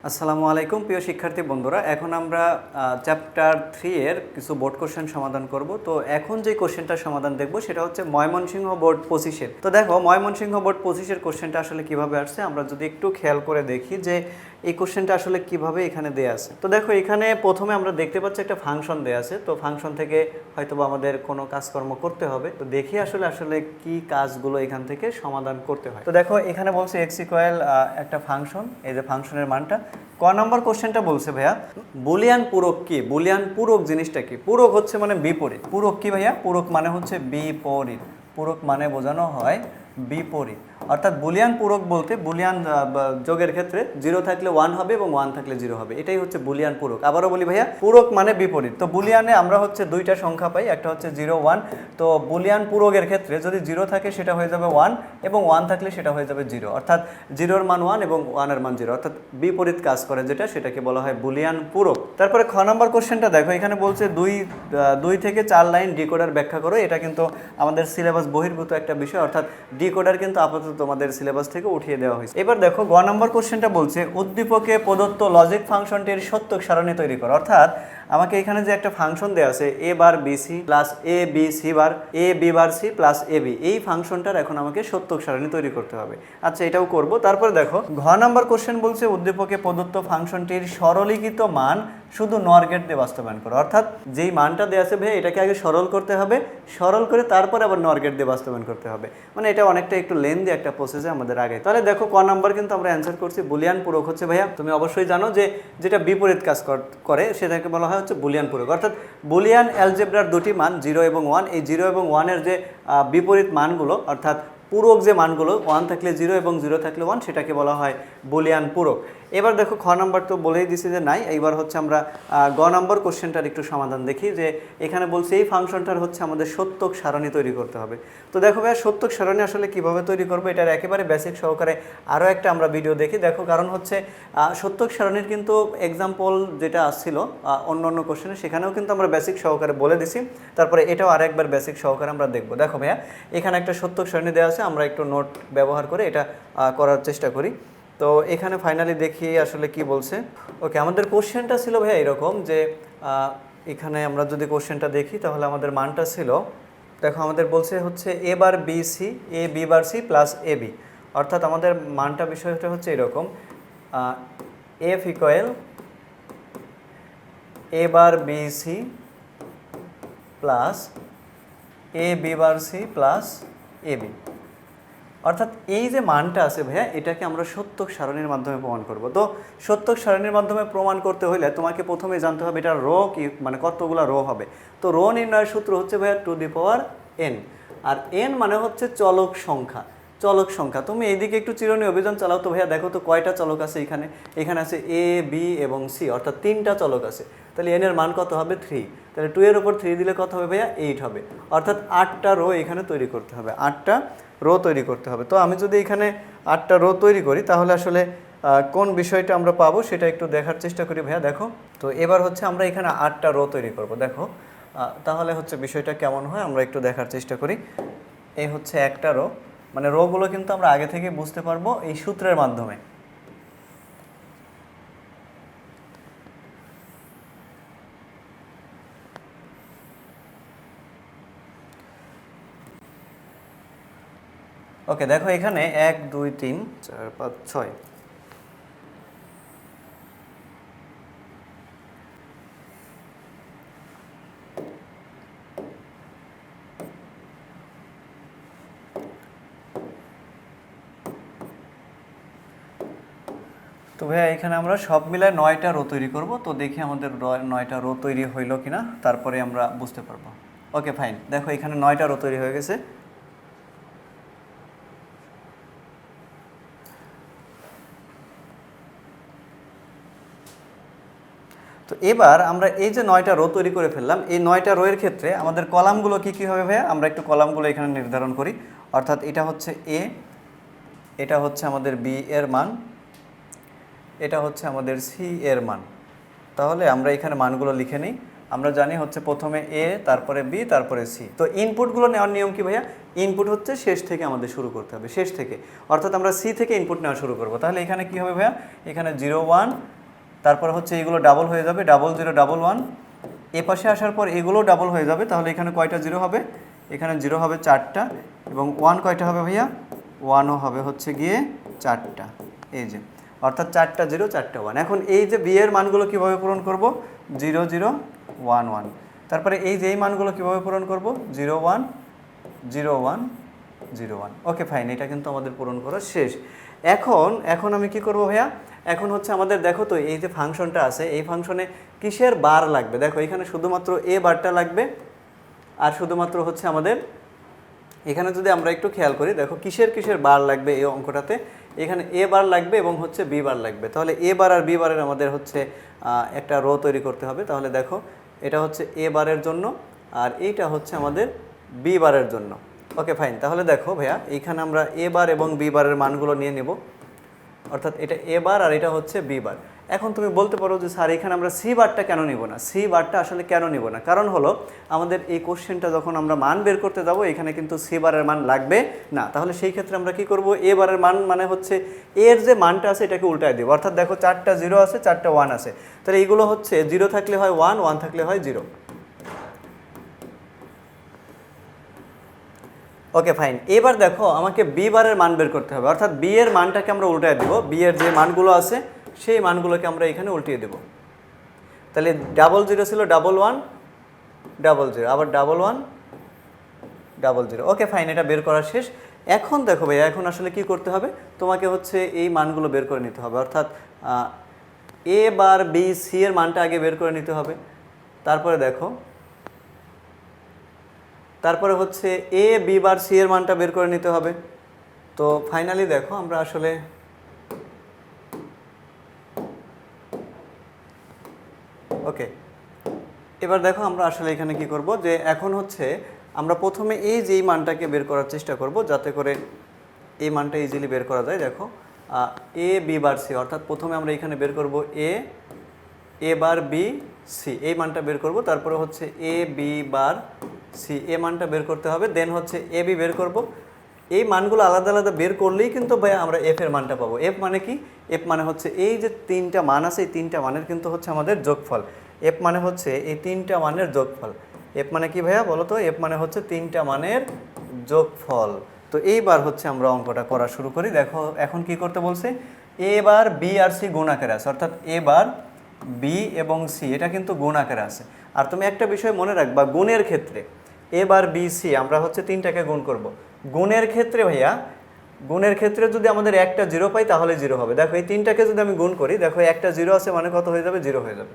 আসসালামু আলাইকুম প্রিয় শিক্ষার্থী বন্ধুরা, এখন আমরা চ্যাপ্টার 3 এর কিছু বোর্ড কোশ্চেন সমাধান করব। তো এখন যে কোশ্চেনটার সমাধান দেখব সেটা হচ্ছে ময়মনসিংহ বোর্ড 25-এর। তো দেখো ময়মনসিংহ বোর্ড 25-এর কোশ্চেনটা আসলে কিভাবে আসছে আমরা যদি একটু খেয়াল করে দেখি যে এই কোশ্চেনটা আসলে কিভাবে এখানে দেয়া আছে। তো দেখো এখানে প্রথমে আমরা দেখতে পাচ্ছি একটা ফাংশন দেয়া আছে। তো ফাংশন থেকে হয়তোবা আমাদের কোনো কাজকর্ম করতে হবে। তো দেখি আসলে কি কাজগুলো এখান থেকে সমাধান করতে হয়। তো দেখো এখানে বলছে x ইকুয়াল একটা ফাংশন, এই যে ফাংশনের মানটা। ক নম্বর কোশ্চেনটা বলছে ভাইয়া বুলিয়ান পূরক কি? বুলিয়ান পূরক জিনিসটা কি? পূরক হচ্ছে মানে বিপরীত। পূরক কি ভাইয়া? পূরক মানে হচ্ছে বিপরীত। পূরক মানে বোঝানো হয় বিপরীত। অর্থাৎ বুলিয়ান পূরক বলতে বুলিয়ান যোগের ক্ষেত্রে 0 থাকলে 1 হবে এবং 1 থাকলে 0 হবে, এটাই হচ্ছে বুলিয়ান পূরক। আবারও বলি ভাইয়া, পূরক মানে বিপরীত। তো বুলিয়ানে আমরা হচ্ছে দুইটা সংখ্যা পাই, একটা হচ্ছে 0 1। তো বুলিয়ান পূরকের ক্ষেত্রে যদি 0 থাকে সেটা হয়ে যাবে 1 এবং 1 থাকলে সেটা হয়ে যাবে 0, অর্থাৎ 0-এর মান 1 এবং 1-এর মান 0, অর্থাৎ বিপরীত কাজ করে যেটা, সেটাকে বলা হয় বুলিয়ান পূরক। তারপরে খ নম্বর কোশ্চেনটা দেখো, এখানে বলছে 2 থেকে 4 লাইন ডিকোডার ব্যাখ্যা করো। এটা কিন্তু আমাদের সিলেবাস বহির্ভূত একটা বিষয়, অর্থাৎ ডিকোডার কিন্তু আপাতত তোমাদের সিলেবাস থেকে উঠিয়ে দেওয়া হয়েছে। এবার দেখো গ নম্বর কোশ্চেনটা বলছে উদ্দীপকে প্রদত্ত লজিক ফাংশনটির সত্যক সারণী তৈরি করো। অর্থাৎ আমাকে এখানে যে একটা ফাংশন দেওয়া আছে a bar bc plus a b c bar a b bar c plus a b, এই ফাংশনটার এখন আমাকে সত্যক সারণী তৈরি করতে হবে। আচ্ছা, এটাও করব। তারপরে দেখো ঘ নম্বর কোশ্চেন বলছে উদ্দীপকে প্রদত্ত ফাংশনটির সরলীকৃত মান শুধু নর গেট দিয়ে বাস্তবায়ন করো। অর্থাৎ যেই মানটা দেওয়া আছে ভাই এটাকে আগে সরল করতে হবে, সরল করে তারপরে আবার নর গেট দিয়ে বাস্তবায়ন করতে হবে। মানে এটা অনেকটা একটু লেন্দি একটা প্রসেসে আমাদের আগে। তাহলে দেখো ক নাম্বার কিন্তু আমরা অ্যান্সার করছি বুলিয়ান পূরক হচ্ছে ভাইয়া, তুমি অবশ্যই জানো যে যেটা বিপরীত কাজ করে সেটাকে বলা হয় হচ্ছে বুলিয়ান পূরক। অর্থাৎ বুলিয়ান অ্যালজেব্রার দুটি মান 0 এবং 1, এই 0 এবং 1-এর যে বিপরীত মানগুলো, অর্থাৎ পূরক যে মানগুলো 1 থাকলে 0 এবং 0 থাকলে 1, সেটাকে বলা হয় বুলিয়ান পূরক। এবার দেখো খ নাম্বার তো বলেই দিছি যে নাই। এইবার হচ্ছে আমরা গ নম্বর কোশ্চেনটার একটু সমাধান দেখি। যে এখানে বলছে এই ফাংশনটার হচ্ছে আমাদের সত্যক সারণী তৈরি করতে হবে। তো দেখো ভাইয়া সত্যক সারণী আসলে কিভাবে তৈরি করবো এটার একেবারে বেসিক সহকারে আরও একটা আমরা ভিডিও দেখি। দেখো কারণ হচ্ছে সত্যক সারণীর কিন্তু এক্সাম্পল যেটা আসছিল অন্য অন্য কোশ্চেনে, সেখানেও কিন্তু আমরা বেসিক সহকারে বলে দিছি। তারপরে এটাও আরেকবার বেসিক সহকারে আমরা দেখবো। দেখো ভাইয়া এখানে একটা সত্যক সারণী দেওয়া আছে, আমরা একটু নোট ব্যবহার করে এটা করার চেষ্টা করি। তো এখানে ফাইনালি দেখি আসলে কি বলছে। ওকে, আমাদের কোশ্চেনটা ছিল ভাইয়া এরকম যে এখানে আমরা যদি কোশ্চেনটা দেখি তাহলে আমাদের মানটা ছিল, দেখো আমাদের বলছে হচ্ছে A bar B C A B bar C plus A B. অর্থাৎ আমাদের মানটা বিষয়টা হচ্ছে এরকম, F equal A bar B C plus A B bar C plus A B. অর্থাৎ এই যে মানটা আছে ভাইয়া এটাকে আমরা সত্যক সারণীর মাধ্যমে প্রমাণ করব। তো সত্যক সারণীর মাধ্যমে প্রমাণ করতে হলে তোমাকে প্রথমে জানতে হবে এটা রো কি, মানে কতগুলো রো হবে। তো রো নির্ণয়ের সূত্র হচ্ছে ভাইয়া টু দি পাওয়ার n, আর n মানে হচ্ছে চলক সংখ্যা। চলক সংখ্যা, তুমি এইদিকে একটু চিরুনি অভিযান চালাও তো ভাইয়া, দেখো তো কয়টা চলক আছে এখানে। এখানে আছে a b এবং c, অর্থাৎ 3টা চলক আছে। তাহলে n এর মান কত হবে 3, তাহলে 2 এর উপর 3 দিলে কত হবে ভাইয়া 8 হবে। অর্থাৎ 8টা রো এখানে তৈরি করতে হবে, 8টা রো তৈরি করতে হবে। তো আমি যদি এখানে 8টা রো তৈরি করি তাহলে আসলে কোন বিষয়টা আমরা পাবো সেটা একটু দেখার চেষ্টা করি ভাইয়া। দেখো তো এবার হচ্ছে আমরা এখানে 8টা রো তৈরি করব। দেখো তাহলে হচ্ছে বিষয়টা কেমন হয় আমরা একটু দেখার চেষ্টা করি। এই হচ্ছে একটা রো, মানে রোগুলো কিন্তু আমরা আগে থেকে বুঝতে পারবো এই সূত্রের মাধ্যমে। ওকে, দেখো এখানে 1 2 3 4 5 6। তো ভাইয়া এখানে আমরা সব মিলায় 9টা রো তৈরি করব। তো দেখি আমাদের 9টা রো তৈরি হইলো কিনা, তারপরে আমরা বুঝতে পারবো। ওকে ফাইন, দেখো এখানে 9টা রো তৈরি হয়ে গেছে। তো এবার আমরা এই যে 9টা রো তৈরি করে ফেললাম, এই 9টা রো এর ক্ষেত্রে আমাদের কলামগুলো কি কি হবে ভাইয়া, আমরা একটু কলামগুলো এখানে নির্ধারণ করি। অর্থাৎ এটা হচ্ছে এ, এটা হচ্ছে আমাদের বি এর মান, এটা হচ্ছে আমাদের সি এর মান। তাহলে আমরা এখানে মানগুলো লিখে নিই। আমরা জানি হচ্ছে প্রথমে এ, তারপরে বি, তারপরে সি। তো ইনপুটগুলো নেওয়ার নিয়ম কি ভাইয়া? ইনপুট হচ্ছে শেষ থেকে আমাদের শুরু করতে হবে, শেষ থেকে, অর্থাৎ আমরা সি থেকে ইনপুট নেওয়া শুরু করব। তাহলে এখানে কি হবে ভাইয়া? এখানে 0 1, তারপর হচ্ছে এগুলো ডাবল হয়ে যাবে, 0 0 1 1। এ পাশে আসার পর এগুলো ডাবল হয়ে যাবে, তাহলে এখানে কয়টা জিরো হবে? এখানে জিরো হবে 4টা, এবং 1 কয়টা হবে ভাইয়া? 1ও হবে হচ্ছে গিয়ে 4টা, এই যে, অর্থাৎ 4টা 0 4টা 1। এখন এই যে বি এর মানগুলো কীভাবে পূরণ করব? 0 0 1 1। তারপরে এই যে এই মানগুলো কীভাবে পূরণ করব? 0 1 0 1 0 1। ওকে ফাইন, এটা কিন্তু আমাদের পূরণ করা শেষ। এখন আমি কি করব ভাইয়া? এখন হচ্ছে আমাদের দেখো তো এই যে ফাংশনটা আছে, এই ফাংশনে কিসের বার লাগবে? দেখো এখানে শুধুমাত্র এ বারটা লাগবে, আর শুধুমাত্র হচ্ছে আমাদের এখানে যদি আমরা একটু খেয়াল করি, দেখো কিসের বার লাগবে এই অঙ্কটাতে? এখানে এ বার লাগবে এবং হচ্ছে বি বার লাগবে। তাহলে এ বার আর বি বারের আমাদের হচ্ছে একটা রো তৈরি করতে হবে। তাহলে দেখো এটা হচ্ছে এ বারের জন্য, আর এইটা হচ্ছে আমাদের বি বারের জন্য। ওকে ফাইন, তাহলে দেখো ভাইয়া এইখানে আমরা এ বার এবং বি বারের মানগুলো নিয়ে নেব, অর্থাৎ এটা এ বার আর এটা হচ্ছে বি বার। এখন তুমি বলতে পারো যে স্যার এখানে আমরা সি বারটা কেন নিব না? সি বারটা আসলে কেন নিব না? কারণ হলো আমাদের এই কোশ্চেনটা যখন আমরা মান বের করতে যাব, এখানে কিন্তু সি বারের মান লাগবে না। তাহলে সেই ক্ষেত্রে আমরা কি করব? এ বারের মান মানে হচ্ছে এর যে মানটা আছে এটাকে উল্টায় দেবো, অর্থাৎ দেখো 4টা 0 আছে, 4টা 1 আছে, তাহলে এইগুলো হচ্ছে 0 থাকলে হয় 1, 1 থাকলে হয় 0। ওকে ফাইন, এবার দেখো আমাকে বি বারের মান বের করতে হবে, অর্থাৎ বি এর মানটাকে আমরা উল্টায় দেবো। বি এর যে মানগুলো আছে সেই মানগুলোকে আমরা এখানে উল্টিয়ে দেবো। তাহলে 0 0 ছিল 1 1 0 0, আবার 1 1 0 0। ওকে ফাইন, এটা বের করা শেষ। এখন দেখো ভাইয়া, এখন আসলে কি করতে হবে? তোমাকে হচ্ছে এই মানগুলো বের করে নিতে হবে, অর্থাৎ এ বার বি সি এর মানটা আগে বের করে নিতে হবে। তারপরে হচ্ছে এ বি বার সি এর মানটা বের করে নিতে হবে। তো ফাইনালি দেখো আমরা আসলে ওকে, এবার দেখো আমরা আসলে এখানে কি করব, যে এখন হচ্ছে আমরা প্রথমে এই যে এই মানটাকে বের করার চেষ্টা করব, যাতে করে এই মানটা ইজিলি বের করা যায়। দেখো এ বি বার সি, অর্থাৎ প্রথমে আমরা এখানে বের করব এ বার বি সি, এই মানটা বের করব। তারপরে হচ্ছে এ বি বার সি, এ মানটা বের করতে হবে। দেন হচ্ছে এ বি বের করব। এই মানগুলো আলাদা আলাদা বের করলেই কিন্তু ভাই আমরা এফ এর মানটা পাবো। এফ মানে কি? এফ মানে হচ্ছে এই যে 3টা মান আছে, এই 3টা মানের কিন্তু হচ্ছে আমাদের যোগফল। এফ মানে হচ্ছে এই 3টা মানের যোগফল। এফ মানে কি ভাইয়া বলো তো? এফ মানে হচ্ছে 3টা মানের যোগফল। তো এইবার হচ্ছে আমরা অঙ্কটা করা শুরু করি। দেখো এখন কি করতে বলছে? এ বার বি আর সি গুণ আকারে আছে, অর্থাৎ এ বার বি এবং সি এটা কিন্তু গুণ আকারে আছে। আর তুমি একটা বিষয় মনে রাখবা, গুণের ক্ষেত্রে এ বার বি সি আমরা হচ্ছে 3টাকে গুণ করব। গুণের ক্ষেত্রে ভাইয়া, গুণের ক্ষেত্রে যদি আমাদের একটা 0 পাই তাহলে 0 হবে। দেখো এই 3টাকে যদি আমি গুণ করি, দেখো একটা 0 আছে মানে কত হয়ে যাবে? 0 হয়ে যাবে।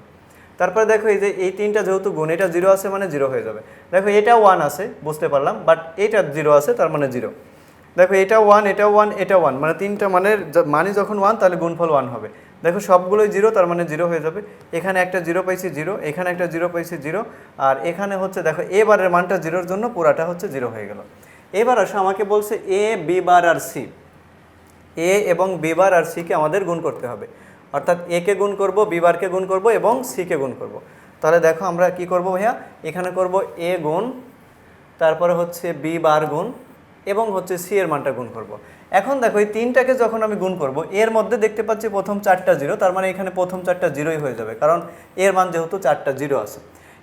তারপরে দেখো এই যে এই 3টা যেহেতু গুণ, এটা 0 আছে মানে 0 হয়ে যাবে। দেখো এটা 1 আছে, বুঝতে পারলাম, বাট এটা 0 আছে তার মানে 0। দেখো এটা 1, এটা 1, এটা 1, মানে 3টা মানের মানই যখন 1 তাহলে গুণফল 1 হবে। দেখো সবগুলোই 0, তার মানে 0 হয়ে যাবে। এখানে একটা 0 পাইছি 0, এখানে একটা 0 পাইছি 0, আর এখানে হচ্ছে দেখো এবারের মানটা 0-র জন্য পুরাটা হচ্ছে 0 হয়ে গেল। এবার আসো আমাকে বলছে A B bar R C, এ এবং বি বার আর সিকে আমাদের গুণ করতে হবে, অর্থাৎ এ কে গুণ করব, বি বারকে গুণ করব এবং সি কে গুণ করব। তাহলে দেখো আমরা কি করব ভাইয়া? এখানে করব এ গুণ, তারপরে হচ্ছে বি বার গুণ এবং হচ্ছে সি এর মানটা গুণ করব। এখন দেখো এই 3টাকে যখন আমি গুণ করব, এর মধ্যে দেখতে পাচ্ছি প্রথম 4টা 0, তার মানে এখানে প্রথম 4টা 0ই হয়ে যাবে, কারণ এর মান যেহেতু 4টা 0 আছে।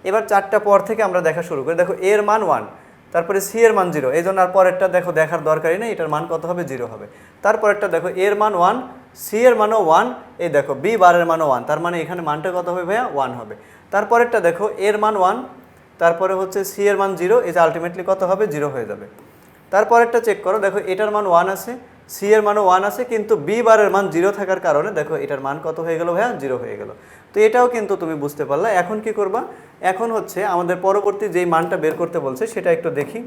এবার 4টা পর থেকে আমরা দেখা শুরু করি। দেখো এর মান 1, তারপরে সি এর মান 0, এই জন্য আর পরেরটা দেখো দেখার দরকারই নেই, এটার মান কত হবে? 0 হবে। তারপরেরটা দেখো এর মান 1, সি এর মানও 1, এই দেখো বি বারের মানও 1, তার মানে এখানে মানটা কত হবে ভাইয়া? 1 হবে। তারপরেরটা দেখো এর মান 1, তারপরে হচ্ছে সি এর মান 0, এই যে আলটিমেটলি কত হবে? 0 হয়ে যাবে। তারপরেরটা চেক করো, দেখো এটার মান 1 আছে, সি এর মানও 1 আছে, কিন্তু বি বারের মান 0 থাকার কারণে দেখো এটার মান কত হয়ে গেল ভাইয়া? 0 হয়ে গেল। তো এটাও কিন্তু তুমি বুঝতে পারলা। এখন কি করবা? এখন হচ্ছে আমাদের পরবর্তী যেই মানটা বের করতে বলছে সেটা একটু দেখি।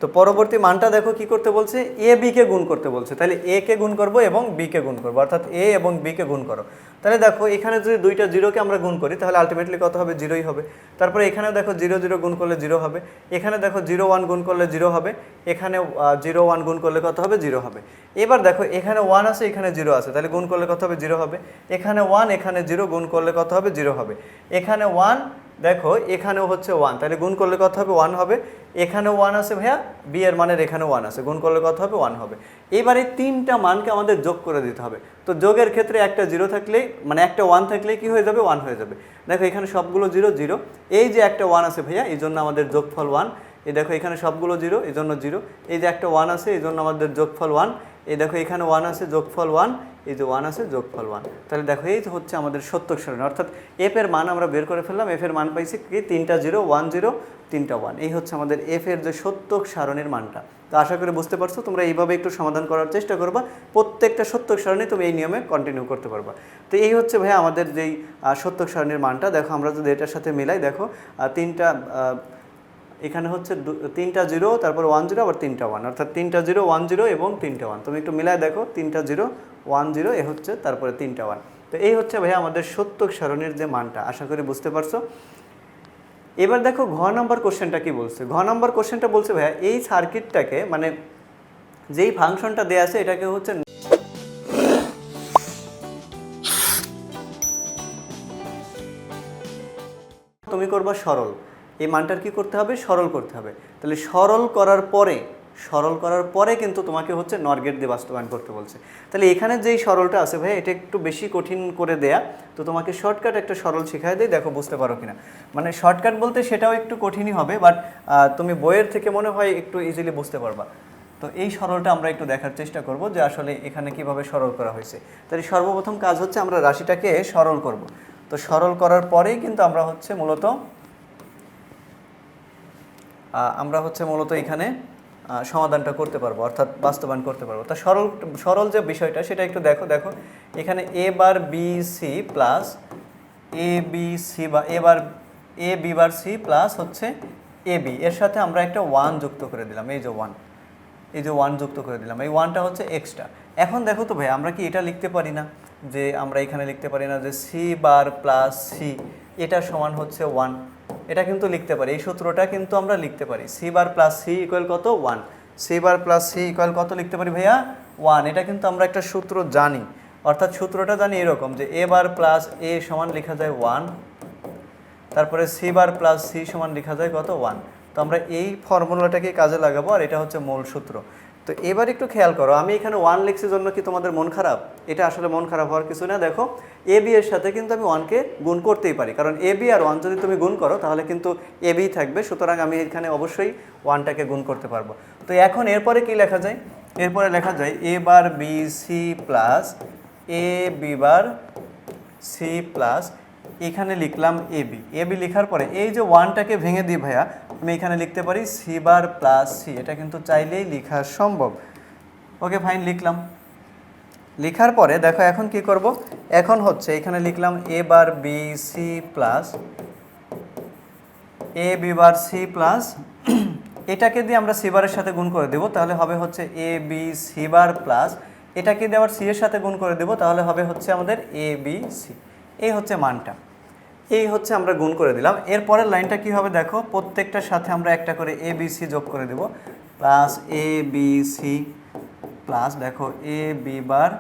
তো পরবর্তী মানটা দেখো কি করতে বলছে? এ বি কে গুণ করতে বলছে। তাহলে এ কে গুণ করব এবং বি কে গুণ করব, অর্থাৎ এ এবং বি কে গুণ করো। তাহলে দেখো এখানে যদি দুইটা 0কে আমরা গুণ করি তাহলে আলটিমেটলি কত হবে? 0ই হবে। তারপরে এখানে দেখো 0 0 গুণ করলে 0 হবে, এখানে দেখো 0 1 গুণ করলে 0 হবে, এখানে 0 1 গুণ করলে কত হবে? 0 হবে। এবার দেখো এখানে 1 আছে, এখানে 0 আছে, তাহলে গুণ করলে কত হবে? 0 হবে। এখানে 1, এখানে 0, গুণ করলে কত হবে? 0 হবে। এখানে 1, দেখো এখানেও হচ্ছে 1, তাহলে গুণ করলে কত হবে? 1 হবে। এখানেও 1 আছে ভাইয়া, বি এর মানের এখানেও 1 আছে, গুণ করলে কত হবে? 1 হবে। এবারে তিনটা মানকে আমাদের যোগ করে দিতে হবে। তো যোগের ক্ষেত্রে একটা 0 থাকলেই, মানে একটা 1 থাকলেই কি হয়ে যাবে? 1 হয়ে যাবে। দেখো এখানে সবগুলো 0 0, এই যে একটা 1 আছে ভাইয়া, এই জন্য আমাদের যোগফল 1। এই দেখো এখানে সবগুলো 0, এই জন্য 0। এই যে একটা 1 আছে, এই জন্য আমাদের যোগফল 1। এই দেখো এখানে 1 আছে, যোগফল 1। এই যে 1 আছে, যোগফল 1। তাহলে দেখো এই হচ্ছে আমাদের সত্যক সারণী, অর্থাৎ এফ এর মান আমরা বের করে ফেললাম। এফ এর মান পাইছি কি? 3টা 0, 1 0, 3টা 1। এই হচ্ছে আমাদের এফ এর যে সত্যক সারণীর মানটা। তো আশা করি বুঝতে পারছো। তোমরা এইভাবে একটু সমাধান করার চেষ্টা করবা, প্রত্যেকটা সত্যক সারণী তুমি এই নিয়মে কন্টিনিউ করতে পারবা। তো এই হচ্ছে ভাই আমাদের যেই সত্যক সারণীর মানটা। দেখো আমরা যদি এটার সাথে মিলাই, দেখো তিনটা এখানে হচ্ছে 3টা 0, তারপর 1 0, আবার 3টা 1, অর্থাৎ 3টা 0, 1 0 এবং 3টা 1। তুমি একটু মিলাই দেখো, 3টা 0, 1 0, এ হচ্ছে তারপরে 3টা 1। তো এই হচ্ছে ভাইয়া আমাদের সত্যক সারণীর যে মানটা। আশা করি বুঝতে পারছো। এবার দেখো ঘ নাম্বার কোশ্চেনটা কি বলছে। ঘ নাম্বার কোশ্চেনটা বলছে ভাইয়া এই সার্কিটটাকে, মানে যেই ফাংশনটা দেয়া আছে এটাকে হচ্ছে তুমি করবা সরল। এই মানটার কি করতে হবে? সরল করতে হবে। তাহলে সরল করার পরে কিন্তু তোমাকে হচ্ছে নর গেট দিয়ে বাস্তবায়ন করতে বলছে। তাহলে এখানে যেই সরলটা আছে ভাই, এটা একটু বেশি কঠিন করে দেয়া, তো তোমাকে শর্টকাট একটা সরল শেখায় দেয়, দেখো বুঝতে পারো কিনা। মানে শর্টকাট বলতে সেটাও একটু কঠিনই হবে, বাট তুমি বইয়ের থেকে মনে হয় একটু ইজিলি বুঝতে পারবা। তো এই সরলটা আমরা একটু দেখার চেষ্টা করব যে আসলে এখানে কিভাবে সরল করা হয়েছে। তাহলে সর্বপ্রথম কাজ হচ্ছে আমরা রাশিটাকে সরল করব। তো সরল করার পরেই কিন্তু আমরা হচ্ছে মূলত এখানে সমাধানটা করতে পারবো, অর্থাৎ বাস্তবায়ন করতে পারবো। তা সরল যে বিষয়টা সেটা একটু দেখো এখানে এ বার B C plus A B C, বা A B bar C plus হচ্ছে এ বি, এর সাথে আমরা একটা 1 যুক্ত করে দিলাম। এই যে 1 যুক্ত করে দিলাম, এই 1টা হচ্ছে এক্সট্রা। এখন দেখো তো ভাই, আমরা কি এটা লিখতে পারি না, যে আমরা এখানে লিখতে পারি না যে সি বার প্লাস সি এটা সমান হচ্ছে 1? এটা কিন্তু লিখতে পারি, এই সূত্রটা কিন্তু আমরা লিখতে পারি। C bar plus C equal কত? 1। C bar plus C equal কত লিখতে পারি ভাইয়া? 1। এটা কিন্তু আমরা একটা সূত্র জানি, অর্থাৎ সূত্রটা জানি এরকম যে এ বার প্লাস এ সমান লেখা যায় 1, তারপরে সি বার প্লাস সি সমান লেখা যায় কত? 1। তো আমরা এই ফর্মুলাটাকে কাজে লাগাবো, আর এটা হচ্ছে মূল সূত্র। তো এবার একটু খেয়াল করো, আমি এখানে 1 লিখছি জন্য কি তোমাদের মন খারাপ? এটা আসলে মন খারাপ হওয়ার কিছু না। দেখো এ বি এর সাথে কিন্তু আমি 1কে গুণ করতেই পারি, কারণ এ বি আর 1 যদি তুমি গুণ করো তাহলে কিন্তু এ বি থাকবে, সুতরাং আমি এখানে অবশ্যই 1টাকে গুণ করতে পারবো। তো এখন এরপরে কি লেখা যায়? এরপরে লেখা যায় এ বার B C plus A B bar C plus, এখানে লিখলাম এ বি লেখার পরে এই যে 1টাকে ভেঙে দিই ভাইয়া, আমি এখানে লিখতে পারি সি বার প্লাস সি। এটা কিন্তু চাইলেই লেখা সম্ভব। ওকে ফাইন, লিখলাম। লেখার পরে দেখো এখন কি করব, এখন হচ্ছে এখানে লিখলাম এ বার B C plus A B bar C plus, এটাকে দিয়ে আমরা সি বারের সাথে গুণ করে দেব, তাহলে হবে হচ্ছে A B C bar plus, এটাকে দিয়ে আবার সি এর সাথে গুণ করে দেব, তাহলে হবে হচ্ছে আমাদের এ বি সি। এই হচ্ছে মানটা, এই হচ্ছে আমরা গুণ করে দিলাম। এরপরের লাইনটা কি হবে দেখো, প্রত্যেকটার সাথে আমরা একটা করে এ বি সি যোগ করে দেব, plus A B C plus দেখো A B bar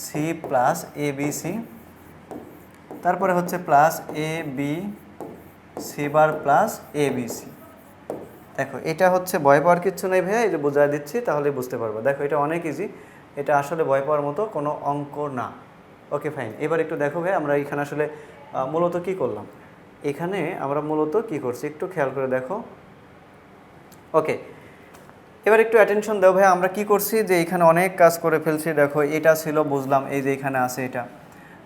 C plus A B C, তারপরে হচ্ছে plus A B C bar plus A B C. দেখো এটা হচ্ছে ভয় পাওয়ার কিচ্ছু নেই ভাইয়া, এই যে বোঝায় দিচ্ছি তাহলে বুঝতে পারবো। দেখো এটা অনেক ইজি, এটা আসলে ভয় পাওয়ার মতো কোনো অঙ্ক না। ওকে ফাইন, এবার একটু দেখো ভাই, আমরা এখানে আসলে মূলত কি করলাম, এখানে আমরা মূলত কি করছি একটু খেয়াল করে দেখো। ওকে, এবার একটু অ্যাটেনশন দাও ভাই, আমরা কি করছি যে এখানে অনেক কাজ করে ফেলছি। দেখো এটা ছিল বুঝলাম, এই যে এখানে আছে এটা,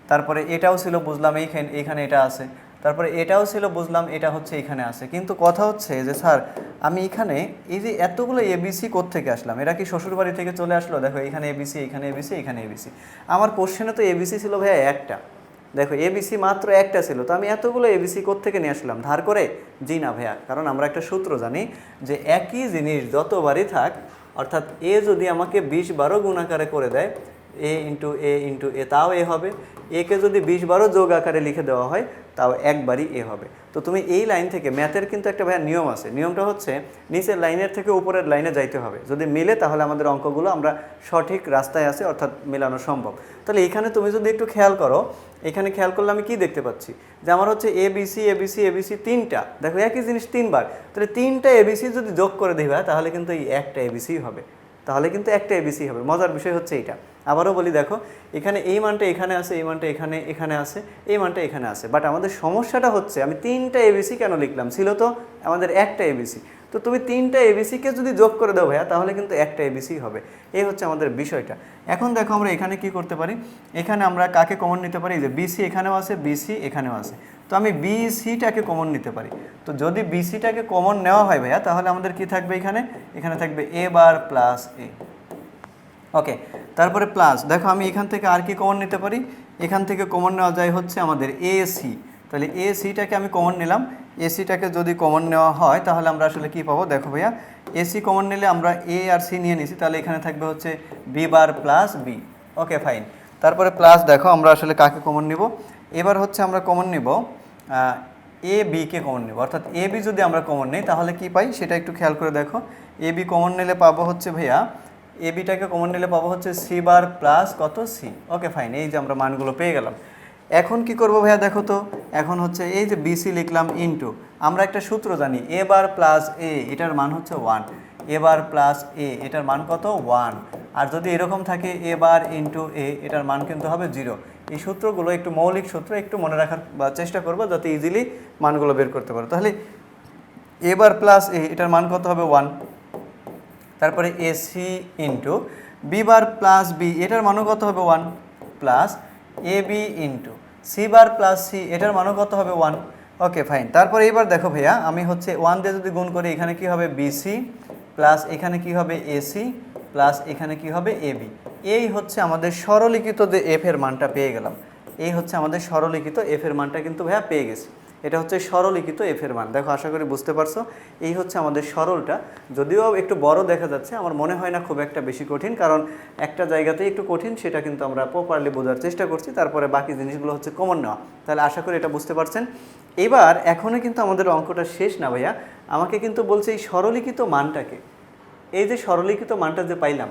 তারপরে এটাও ছিল বুঝলাম, এইখানে এটা আছে, তারপরে এটাও ছিল বুঝলাম, এটা হচ্ছে এখানে আছে। কিন্তু কথা হচ্ছে যে স্যার আমি এখানে এই যে এতগুলো এবিসি কোত্থেকে আসলাম, এরা কি শ্বশুরবাড়ি থেকে চলে আসলো? দেখো এখানে এবিসি, এখানে এবিসি, এখানে এবিসি। আমার কোশ্চেনে তো এবিসি ছিল ভাইয়া একটা, দেখো এবিসি মাত্র একটা ছিল, তো আমি এতগুলো এবিসি কোত্থেকে নিয়ে আসলাম? ধার করে? জি না ভাইয়া, কারণ আমরা একটা সূত্র জানি যে একই জিনিস যতবারই থাক, অর্থাৎ এ যদি আমাকে 20 বারও গুণ আকারে করে দেয়, এ ইন্টু এ তাও এ হবে, একে যদি 20 বারও যোগ আকারে লিখে দেওয়া হয় তাও একবারই এ হবে। তো তুমি এই লাইন থেকে, ম্যাথের কিন্তু একটা ভাইয়া নিয়ম আছে, নিয়মটা হচ্ছে নিচের লাইনের থেকে উপরের লাইনে যাইতে হবে, যদি মিলে তাহলে আমাদের অঙ্কগুলো আমরা সঠিক রাস্তায় আছে, অর্থাৎ মেলানো সম্ভব। তাহলে এখানে তুমি যদি একটু খেয়াল করো, এখানে খেয়াল করলে আমি কি দেখতে পাচ্ছি যে আমার হচ্ছে এবিসি এবিসি এবিসি তিনটা, দেখো একই জিনিস তিনবার, তাহলে তিনটা এবিসি যদি যোগ করে দিই ভাই তাহলে কিন্তু এই একটা এবিসি হবে, তাহলে কিন্তু একটা এবিসি হবে। মজার বিষয় হচ্ছে এইটা। আবারও বলি, দেখো এখানে এই মানটা এখানে আছে, এই মানটা এখানে এখানে আছে, এই মানটা এখানে আছে, বাট আমাদের সমস্যাটা হচ্ছে আমি তিনটা এবিসি কেন লিখলাম, ছিল তো আমাদের একটা এবিসি। তো তুমি তিনটা এবিসিকে যদি যোগ করে দাও ভাইয়া তাহলে কিন্তু একটা এবিসি হবে, এই হচ্ছে আমাদের বিষয়টা। এখন দেখো আমরা এখানে কি করতে পারি, এখানে আমরা কাকে কমন নিতে পারি, যে বিসি এখানেও আছে, বিসি এখানেও আছে, তো আমি বিসিটাকে কমন নিতে পারি। তো যদি বিসিটাকে কমন নেওয়া হয় ভাইয়া তাহলে আমাদের কি থাকবে, এখানে এখানে থাকবে এ বার প্লাস এ। ওকে, তারপরে প্লাস, দেখো আমি এখান থেকে আর কি কমন নিতে পারি, এখান থেকে কমন নেওয়া যায় হচ্ছে আমাদের এসি, তাহলে এসিটাকে আমি কমন নিলাম। এসিটাকে যদি কমন নেওয়া হয় তাহলে আমরা আসলে কি পাবো, দেখো ভাইয়া এসি কমন নিলে আমরা এ আর সি নিয়ে নিছি, তাহলে এখানে থাকবে হচ্ছে B bar plus B. Okay fine, তারপরে প্লাস, দেখো আমরা আসলে কাকে কমন নিব, এবার হচ্ছে আমরা কমন নিব এ বিকে কমন নেব, অর্থাৎ এ বি যদি আমরা কমন নিই তাহলে কি পাই সেটা একটু খেয়াল করে দেখো। এ বি কমন নিলে পাবো হচ্ছে ভাইয়া, এ বিটাকে কমন নিলে পাবো হচ্ছে সি বার প্লাস কত সি। ওকে ফাইন, এই যে আমরা মানগুলো পেয়ে গেলাম। এখন কি করব ভাইয়া, দেখো তো এখন হচ্ছে এই যে বিসি লিখলাম ইনটু, আমরা একটা সূত্র জানি এ বার প্লাস এ, এটার মান হচ্ছে 1, এ বার প্লাস এ এটার মান কত 1, আর যদি এরকম থাকে এ বার ইনটু এ এটার মান কিন্তু হবে 0। এই সূত্রগুলো একটু মৌলিক সূত্র, একটু মনে রাখার চেষ্টা করবো যাতে ইজিলি মানগুলো বের করতে পারো। তাহলে এ বার প্লাস এ এটার মান কত হবে 1, তারপরে AC into B bar plus B এটার মানও কত হবে 1, plus A B into C bar plus C এটার মানও কত হবে 1। ওকে ফাইন, তারপরে এবার দেখো ভাইয়া আমি হচ্ছে 1 দিয়ে যদি গুণ করি এখানে কি হবে বিসি প্লাস এখানে কি হবে এসি প্লাস এখানে কি হবে এবি। এই হচ্ছে আমাদের সরলীকৃত যে এফ এর মানটা পেয়ে গেলাম, এই হচ্ছে আমাদের সরলীকৃত এফ এর মানটা কিন্তু ভাইয়া পেয়ে গেছি। এটা হচ্ছে সরলীকৃত এফ এর মান, দেখো আশা করি বুঝতে পারছো। এই হচ্ছে আমাদের সরলটা, যদিও একটু বড় দেখা যাচ্ছে, আমার মনে হয় না খুব একটা বেশি কঠিন, কারণ একটা জায়গাতেই একটু কঠিন, সেটা কিন্তু আমরা প্রপারলি বোঝার চেষ্টা করছি, তারপরে বাকি জিনিসগুলো হচ্ছে কমন নেওয়া। তাহলে আশা করি এটা বুঝতে পারছেন। এবার এখনও কিন্তু আমাদের অঙ্কটা শেষ না ভাইয়া, আমাকে কিন্তু বলছে এই সরলীকৃত মানটাকে, এই যে সরলীকৃত মানটা যে পাইলাম,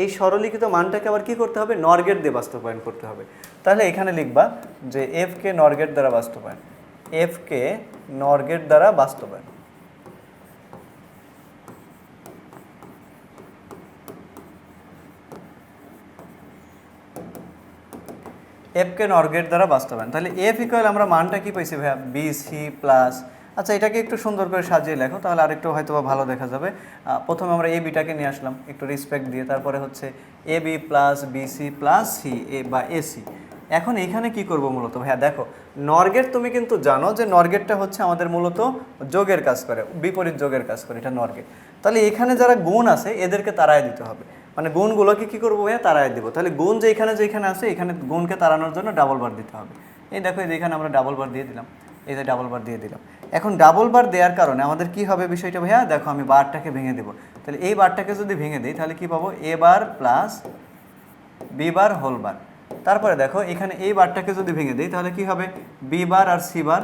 এই সরলীকৃত মানটাকে আবার কি করতে হবে, নর গেট দিয়ে বাস্তবায়ন করতে হবে। তাহলে এখানে লিখবা যে এফ কে নর গেট দ্বারা বাস্তবায়ন, এফ কে নর গেট দ্বারা বাস্তবায়ন। এফ কে নর গেট দ্বারা বাস্তবায়ন, তাহলে এফ ইকুয়াল আমরা মানটা কি পাইছি ভাইয়া, বি সি প্লাস, আচ্ছা এটাকে একটু সুন্দর করে সাজিয়ে লেখো তাহলে আরেকটু হয়তো ভালো দেখা যাবে। প্রথমে আমরা এ বিটাকে নিয়ে আসলাম একটু রেসপেক্ট দিয়ে, তারপরে হচ্ছে A B plus BC plus C A বা এসি। এখন এখানে কি করব মূলত ভাইয়া, দেখো নর গেট তুমি কিন্তু জানো যে নর গেটটা হচ্ছে আমাদের মূলত যোগের কাজ করে, বিপরীত যোগের কাজ করে, এটা নর গেট। তাহলে এখানে যারা গুণ আছে এদেরকে তাড়ায় দিতে হবে, মানে গুণগুলোকে কী করবো ভাইয়া, তাড়ায় দেবো। তাহলে গুণ যেখানে আছে এখানে গুণকে তাড়ানোর জন্য ডাবল বার দিতে হবে। এই দেখো এখানে আমরা ডাবল বার দিয়ে দিলাম, এই যে ডাবল বার দিয়ে দিলাম। এখন ডাবল বার দেওয়ার কারণে আমাদের কি হবে বিষয়টা ভাইয়া, দেখো আমি বারটাকে ভেঙে দেবো, তাহলে এই বারটাকে যদি ভেঙে দিই তাহলে কি পাবো, A bar plus B bar whole bar. তারপরে দেখো এখানে এই বারটাকে যদি ভেঙে দিই তাহলে কি হবে, বি বার আর সি বার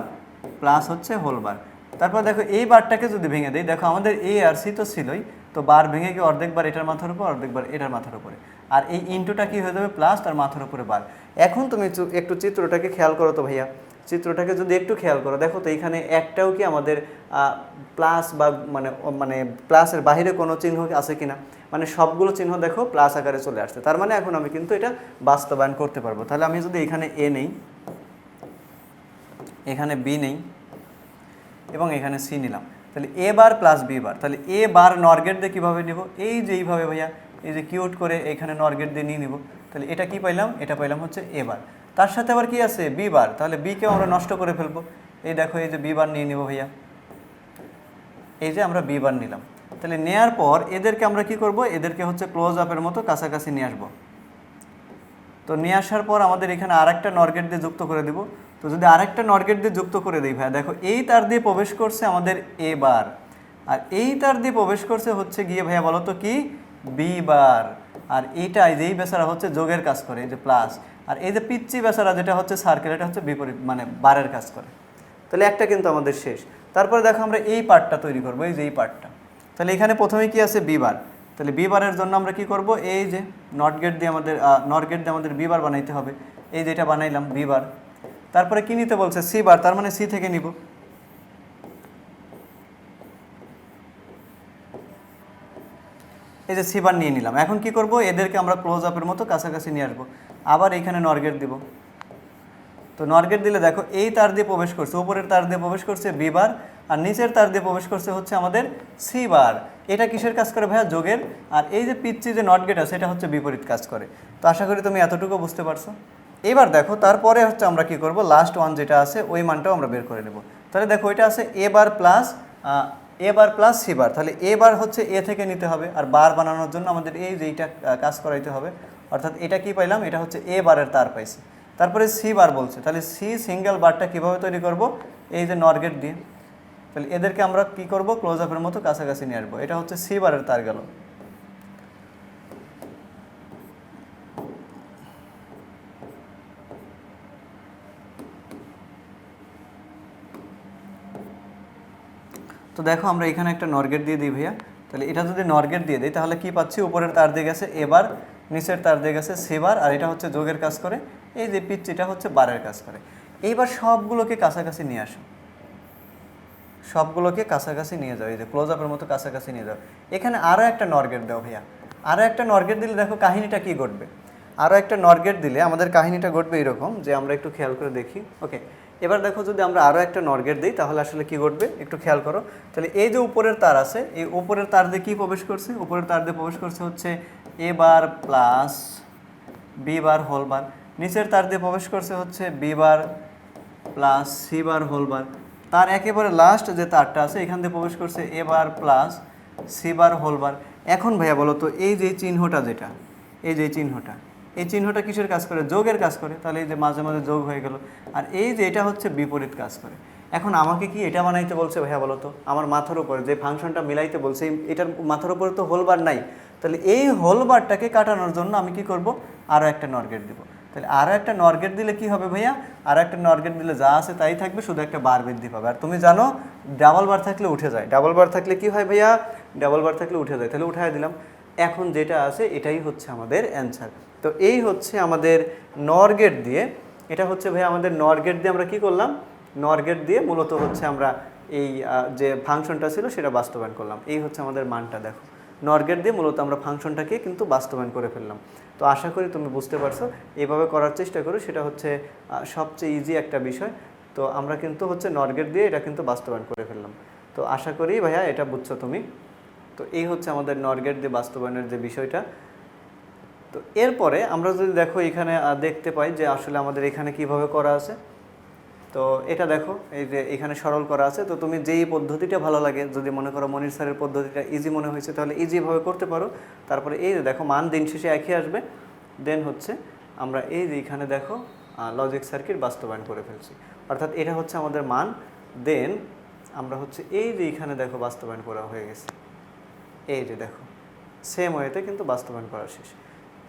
প্লাস হচ্ছে হোল বার। তারপর দেখো এই বারটাকে যদি ভেঙে দিই, দেখো আমাদের এ আর সি তো ছিলই, তো বার ভেঙে গিয়ে অর্ধেক বার এটার মাথার উপর, অর্ধেক বার এটার মাথার উপরে, আর এই ইন্টুটা কি হয়ে যাবে প্লাস, তার মাথার উপরে বার। এখন তুমি একটু চিত্রটাকে খেয়াল করো তো ভাইয়া, চিত্রটাকে যদি একটু খেয়াল করো, দেখো তো এখানে একটাও কি আমাদের প্লাস বা মানে প্লাসের বাইরে কোনো চিহ্ন আছে কিনা, মানে সবগুলো চিহ্ন দেখো প্লাস আকারে চলে আসছে, তার মানে এখন আমি কিন্তু এটা বাস্তবায়ন করতে পারবো। তাহলে আমি যদি এখানে এ নেই, এখানে বি নেই এবং এখানে সি নিলাম, তাহলে এ বার প্লাস বি বার, তাহলে এ বার নর গেট দিয়ে কীভাবে নেব, এই যে এইভাবে ভাইয়া, এই যে কিউট করে এখানে নর গেট দিয়ে নিয়ে নিব। তাহলে এটা কি পাইলাম, এটা পাইলাম হচ্ছে এ বার, তার সাথে আবার কি আছে বি বার, তাহলে বিকেও আমরা নষ্ট করে ফেলবো। এই দেখো এই যে বি বার নিয়ে নিব ভাইয়া, এই যে আমরা বি বার নিলাম। তাহলে নেয়ার পর এদেরকে আমরা কি করব, এদেরকে হচ্ছে ক্লোজ আপের মতো কাছাকাছি নিয়ে আসবো। তো নিয়ে আসার পর আমাদের এখানে আরেকটা নর গেট দিয়ে যুক্ত করে দেব। তো যদি আরেকটা নর গেট দিয়ে যুক্ত করে দিই ভাইয়া, দেখো এই তার দিয়ে প্রবেশ করছে আমাদের এ বার, আর এই তার দিয়ে প্রবেশ করছে হচ্ছে গিয়ে ভাইয়া বলো তো কি, বি বার, আর এইটাই যেই বেচারা হচ্ছে যোগের কাজ করে, এই যে প্লাস, আর এই যে পিচ্চি বেচারা যেটা হচ্ছে সার্কেল, এটা হচ্ছে বিপরীত মানে বারের কাজ করে। তাহলে একটা কিন্তু আমাদের শেষ। তারপরে দেখো আমরা এই পার্টটা তৈরি করবো, এই যে এই পার্টটা। তাহলে এখানে প্রথমে কি আছে বি বার, তাহলে বি বারের জন্য আমরা কি করব, এই যে নট গেট দিয়ে আমাদের নর গেট দিয়ে আমাদের বি বার বানাইতে হবে, এই যেটা বানাইলাম বি বার, তারপরে কি নিতে বলছে সি বার, তার মানে সি থেকে নিব। এই যে সি বার নিয়ে নিলাম। এখন কি করব, এদেরকে আমরা ক্লোজ আপের মতো কাছাকাছি নিয়ে আসবো। আবার এখানে নর গেট দিব। তো নর গেট দিলে দেখো এই তার দিয়ে প্রবেশ করছে, উপরের তার দিয়ে প্রবেশ করছে বি বার, আর নিচের তার দিয়ে প্রবেশ করছে হচ্ছে আমাদের সি বার। এটা কিসের কাজ করে ভাইয়া? যোগের। আর এই যে পিচ্ছি যে নট গেট আছে এটা হচ্ছে বিপরীত কাজ করে। তো আশা করি তুমি এতটুকু বুঝতে পারছো। এবার দেখো তারপরে হচ্ছে আমরা কি করব, লাস্ট ওয়ান যেটা আছে ওই মানটাও আমরা বের করে নেব। তাহলে দেখো এটা আছে এ বার প্লাস সি বার। তাহলে এ বার হচ্ছে এ থেকে নিতে হবে, আর বার বানানোর জন্য আমাদের এই যে এইটা কাজ করাইতে হবে। অর্থাৎ এটা কি পাইলাম, এটা হচ্ছে এ বারের তার পাইছি। তারপরে সি বার বলছে, তাহলে সি সিঙ্গেল বারটা কীভাবে তৈরি করব, এই যে নর গেট দিয়ে। তাহলে এদেরকে আমরা কি করব, ক্লোজ আপের মতো কাছাকাছি নিয়ে আসবো। এটা হচ্ছে সি বারের তার গেল। তো দেখো আমরা এখানে একটা নর গেট দিয়ে দিই ভাইয়া। তাহলে এটা যদি নর গেট দিয়ে দিই তাহলে কি পাচ্ছি, উপরের তার দিয়ে গেছে এবার, নিচের তার দিয়ে গেছে সি বার, আর এটা হচ্ছে যোগের কাজ করে। এই যে পিচ এটা হচ্ছে বারের কাজ করে। এইবার সবগুলোকে কাছাকাছি নিয়ে আসো, সবগুলোকে কাছাকাছি নিয়ে যাও, এই যে ক্লোজ আপের মতো কাছাকাছি নিয়ে যাও। এখানে আরও একটা নর গেট দাও ভাইয়া। আরও একটা নর গেট দিলে দেখো কাহিনীটা কি ঘটবে। আরও একটা নর গেট দিলে আমাদের কাহিনীটা ঘটবে এরকম, যে আমরা একটু খেয়াল করে দেখি। ওকে, এবার দেখো যদি আমরা আরও একটা নর গেট দিই তাহলে আসলে কি ঘটবে একটু খেয়াল করো। তাহলে এই যে উপরের তার আছে, এই উপরের তার দিয়ে কী প্রবেশ করছে, উপরের তার দিয়ে প্রবেশ করছে হচ্ছে A bar plus B bar whole bar, নিচের তার দিয়ে প্রবেশ করছে হচ্ছে B bar plus C bar whole bar, তার একেবারে লাস্ট যে তারটা আছে এখান দিয়ে প্রবেশ করছে A bar plus C bar whole bar. এখন ভাইয়া বলো তো এই যে চিহ্নটা যেটা, এই যে চিহ্নটা, এই চিহ্নটা কিসের কাজ করে? যোগের কাজ করে। তাহলে এই যে মাঝে মাঝে যোগ হয়ে গেল, আর এই যে এটা হচ্ছে বিপরীত কাজ করে। এখন আমাকে কি এটা বানাইতে বলছে ভাইয়া বলো তো? আমার মাথার উপরে যে ফাংশনটা মিলাইতে বলছে এটার মাথার উপরে তো হোল বার নাই। তাহলে এই হোল বারটাকে কাটানোর জন্য আমি কি করব, আরও একটা নর গেট দেবো। তাহলে আরও একটা নর গেট দিলে কি হবে ভাইয়া? আরও একটা নর গেট দিলে যা আছে তাই থাকবে, শুধু একটা বার বৃদ্ধি পাবে। আর তুমি জানো ডাবল বার থাকলে উঠে যায়। ডাবল বার থাকলে কি হয় ভাইয়া? ডাবল বার থাকলে উঠে যায়। তাহলে উঠাই দিলাম। এখন যেটা আছে এটাই হচ্ছে আমাদের অ্যান্সার। তো এই হচ্ছে আমাদের নর গেট দিয়ে, এটা হচ্ছে ভাইয়া আমাদের নর গেট দিয়ে আমরা কি করলাম, নর গেট দিয়ে মূলত হচ্ছে আমরা এই যে ফাংশনটা ছিল সেটা বাস্তবায়ন করলাম। এই হচ্ছে আমাদের মানটা। দেখো নর গেট দিয়ে মূলত আমরা ফাংশনটাকে কিন্তু বাস্তবায়ন করে ফেললাম। তো আশা করি তুমি বুঝতে পারছো। এইভাবে করার চেষ্টা করো, সেটা হচ্ছে সবচেয়ে ইজি একটা বিষয়। তো আমরা কিন্তু হচ্ছে নর গেট দিয়ে এটা কিন্তু বাস্তবায়ন করে ফেললাম। তো আশা করি ভাইয়া এটা বুঝছো তুমি। তো এই হচ্ছে আমাদের নর গেট দিয়ে বাস্তবায়নের যে বিষয়টা। তো এরপরে আমরা যদি দেখো এখানে দেখতে পাই যে আসলে আমাদের এখানে কিভাবে করা আছে। তো এটা দেখো এই যে এখানে সরল করা আছে। তো তুমি যেই পদ্ধতিটা ভালো লাগে, যদি মনে করো মনির স্যারের পদ্ধতিটা ইজি মনে হয়েছে তাহলে ইজিভাবে করতে পারো। তারপরে এই যে দেখো মান দিন শেষে একই আসবে। দেন হচ্ছে আমরা এই যে এখানে দেখো লজিক সার্কিট বাস্তবায়ন করে ফেলছি। অর্থাৎ এটা হচ্ছে আমাদের মান। দেন আমরা হচ্ছে এই যে এখানে দেখো বাস্তবায়ন করা হয়ে গেছে। এই যে দেখো সেম ওয়েতে কিন্তু বাস্তবায়ন করা শেষ।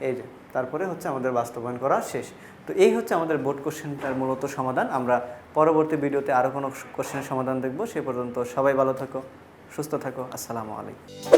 এই যে তারপরে হচ্ছে আমাদের বাস্তবায়ন করা শেষ। তো এই হচ্ছে আমাদের বোর্ড কোশ্চেনটার মূলত সমাধান। আমরা পরবর্তী ভিডিওতে আরও কোনো কোশ্চেনের সমাধান দেখব। সে পর্যন্ত সবাই ভালো থাকো, সুস্থ থাকো। আসসালামু আলাইকুম।